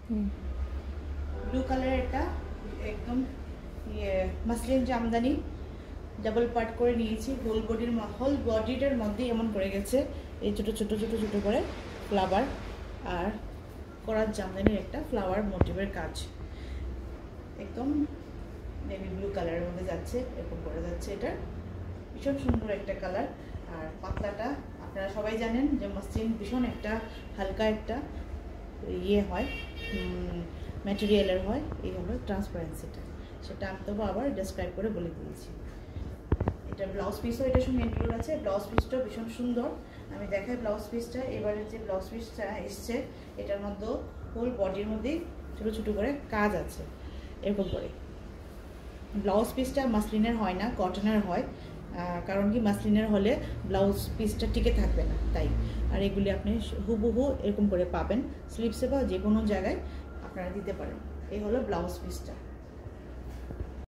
Blue কালারের এটা একদম মাসলিন জামদানি ডাবল পার্ট করে নিয়েছি। হোল বডিটার মধ্যে এমন করে গেছে এই ছোট ছোট ছোট ছোট করে ফ্লাওয়ার আর করার জামদানির একটা ফ্লাওয়ার মোটিভের কাজ, একদম নেভি ব্লু কালারের মধ্যে যাচ্ছে, এরকম করে যাচ্ছে। এটা ভীষণ সুন্দর একটা কালার। আর পাতলাটা আপনারা সবাই জানেন যে মসলিন ভীষণ একটা হালকা একটা হয়, ম্যাটেরিয়ালের হয়। এই হলো ট্রান্সপারেন্সিটা, সেটা আমি তবু আবার ডেসক্রাইব করে বলে দিয়েছি। এটা ব্লাউজ পিসও এটার সঙ্গে ইনক্লুড আছে। ব্লাউজ পিসটাও ভীষণ সুন্দর, আমি দেখাই ব্লাউজ পিসটা। এবারে যে ব্লাউজ পিসটা এসছে এটার মধ্যেও হোল বডির মধ্যেই ছোটো ছোটো করে কাজ আছে এরকম করে। ব্লাউজ পিসটা মাসলিনের হয় না, কটনের হয়। কারণ কি মাসলিনের হলে ব্লাউজ পিসটা টিকে থাকবে না, তাই। আর এগুলি আপনি হুবহু এরকম করে পাবেন স্লিপসে বা যে কোনো জায়গায় আপনারা দিতে পারেন। এই হলো ব্লাউজ পিসটা।